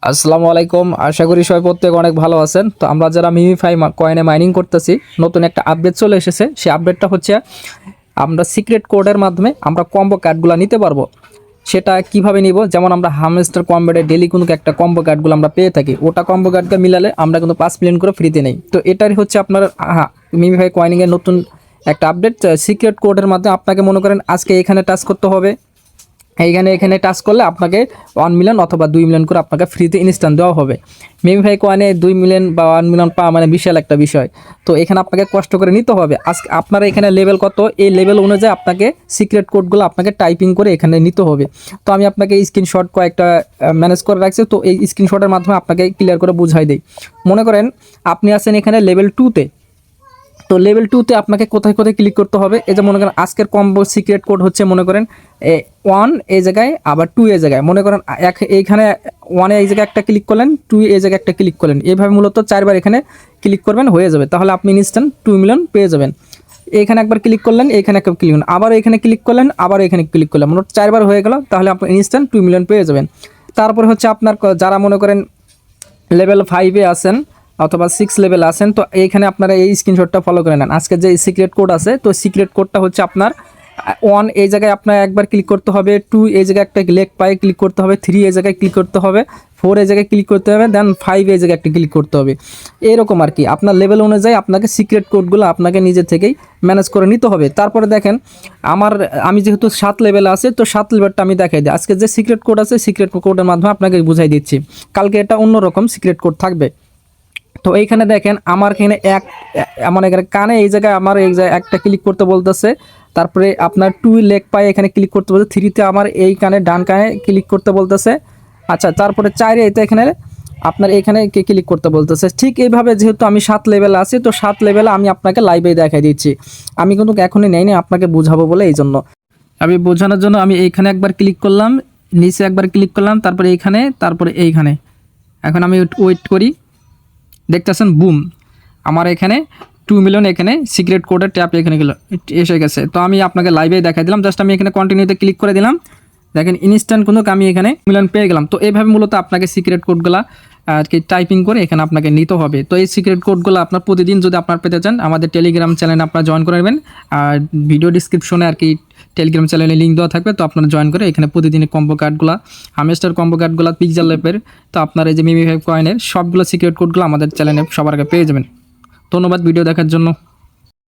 আসসালামু আলাইকুম। আশা করি সবাই প্রত্যেক অনেক ভালো আছেন। তো আমরা যারা মিমিফাই কয়েনে মাইনিং করতেছি, নতুন একটা আপডেট চলে এসেছে। সেই আপডেটটা হচ্ছে আমরা সিক্রেট কোডের মাধ্যমে আমরা কম্বো কার্ডগুলো নিতে পারবো। সেটা কিভাবে নিব? যেমন আমরা হামস্টার কম্বেটে ডেলি কিন্তু একটা কম্বো কার্ডগুলো আমরা পেয়ে থাকি, ওটা কম্বো কার্ডকে মিলালে আমরা কিন্তু 5 মিলিয়ন করে ফ্রিতে নেই। তো এটাই হচ্ছে আপনার মিমিফাই কয়েনিংয়ের নতুন একটা আপডেট। সিক্রেট কোডের মাধ্যমে আপনাকে মনে করেন আজকে এখানে টাচ করতে হবে, এখানে টাচ করলে আপনাকে 1 মিলিয়ন অথবা 2 মিলিয়ন করে আপনাকে ফ্রিতে ইনস্ট্যান্ট দেওয়া হবে। মিমিফাই কয়েনে 2 মিলিয়ন বা 1 মিলিয়ন পাওয়া মানে বিশাল একটা বিষয়। তো এখানে আপনাকে কষ্ট করে নিতে হবে। আজকে আপনারা এখানে লেভেল কত, এই লেভেল অনুযায়ী আপনাকে সিক্রেট কোডগুলো আপনাকে টাইপিং করে এখানে নিতে হবে। তো আমি আপনাকে স্ক্রিনশট কয়েকটা ম্যানেজ করে রাখছি, তো এই স্ক্রিনশটের মাধ্যমে আপনাকে ক্লিয়ার করে বুঝাই দিই। মনে করেন আপনি আছেন এখানে লেভেল 2-তে। তো লেভেল 2-তে আপনাকে কোথায় কোথায় ক্লিক করতে হবে? এই যে মনে করেন আজকের কম্বো সিক্রেট কোড হচ্ছে মনে করেন 1 এই জায়গায়, আবার 2 এই জায়গায়। মনে করেন এইখানে 1 এই জায়গায় একটা ক্লিক করলেন, 2 এই জায়গায় একটা ক্লিক করলেন, এইভাবে মূলত 4বার এখানে ক্লিক করবেন, হয়ে যাবে। তাহলে আপনি ইনস্ট্যান্ট 2 মিলিয়ন পেয়ে যাবেন। এখানে একবার ক্লিক করলেন, এখানে একবার ক্লিক করলেন, আবার এখানে ক্লিক করলেন, আবার এখানে ক্লিক করলেন, মোট 4বার হয়ে গেল। তাহলে আপনি ইনস্ট্যান্ট 2 মিলিয়ন পেয়ে যাবেন। তারপরে হচ্ছে আপনার যারা মনে করেন লেভেল 5-এ আছেন অথবা 6 লেভেল আছেন, তো এইখানে আপনারা এই স্ক্রিনশটটা ফলো করে নেন। আজকে যে সিক্রেট কোড আছে, তো সিক্রেট কোডটা হচ্ছে আপনার 1 এই জায়গায় আপনার একবার ক্লিক করতে হবে, 2 এই জায়গায় একটা লেগ পায়ে ক্লিক করতে হবে, 3 এই জায়গায় ক্লিক করতে হবে, 4 এই জায়গায় ক্লিক করতে হবে, দেন 5 এই জায়গায় একটা ক্লিক করতে হবে। এরকম আর কি আপনার লেভেল অনুযায়ী আপনাকে সিক্রেট কোডগুলো আপনাকে নিজে থেকেই ম্যানেজ করে নিতে হবে। তারপরে দেখেন আমি যেহেতু 7 লেভেলে আছে, তো 7 লেভেলটা আমি দেখাই দিই। আজকে যে সিক্রেট কোড আছে, সিক্রেট কোডের মাধ্যমে আপনাকে বুঝাই দিচ্ছি। কালকে এটা অন্যরকম সিক্রেট কোড থাকবে। তো এইখানে দেখেন আমার এখানে এমন এখানে কানে এই জায়গায় আমার এই জায়গায় একটা ক্লিক করতে বলতেছে। তারপরে আপনার 2 লেগ পায়ে এখানে ক্লিক করতে বলতেছে, 3-তে আমার এই কানে ডান কানে ক্লিক করতে বলতেছে। আচ্ছা, তারপরে 4-এ এটা এখানে আপনার এখানে ক্লিক করতে বলতেছে। ঠিক এইভাবে যেহেতু আমি 7 লেভেল আছি, তো 7 লেভেলে আমি আপনাকে লাইভেই দেখাই দিচ্ছি। আমি কিন্তু এখনই নেইনি, আপনাকে বুঝাবো বলে এই জন্য। আমি বোঝানোর জন্য আমি এইখানে একবার ক্লিক করলাম, নিচে একবার ক্লিক করলাম, তারপরে এইখানে, তারপরে এইখানে। এখন আমি ওয়েট করি, দেখতেছেন বুম, আমার এখানে 2 মিলিয়ন এখানে সিক্রেট কোডের ট্যাপ এখানে এসে গেছে। তো আমি আপনাকে লাইভে দেখাই দিলাম। জাস্ট আমি এখানে কন্টিনিউতে ক্লিক করে দিলাম, দেখেন ইনস্ট্যান্ট কিন্তু আমি এখানে মিলিয়ন পেয়ে গেলাম। তো এইভাবে মূলত আপনাকে সিক্রেট কোডগুলো আর কি টাইপিং করে এখানে আপনাকে নিতে হবে। তো এই সিক্রেট কোডগুলো আপনার প্রতিদিন যদি আপনার পেতে চান, আমাদের টেলিগ্রাম চ্যানেলে আপনারা জয়েন করে নেবেন। আর ভিডিও ডিসক্রিপশনে আর কি টেলিগ্রাম চ্যানেলে লিঙ্ক দেওয়া থাকবে, তো আপনারা জয়েন করে এখানে প্রতিদিনের কম্বো কার্ডগুলো, হামেস্টার কম্বো কার্ডগুলো, পিক্সেল ল্যাপের, তো আপনার এই যে মিমিফাই কয়েনের সবগুলো সিক্রেট কোডগুলো আমাদের চ্যানেলে সবার আগে পেয়ে যাবেন। ধন্যবাদ ভিডিও দেখার জন্য।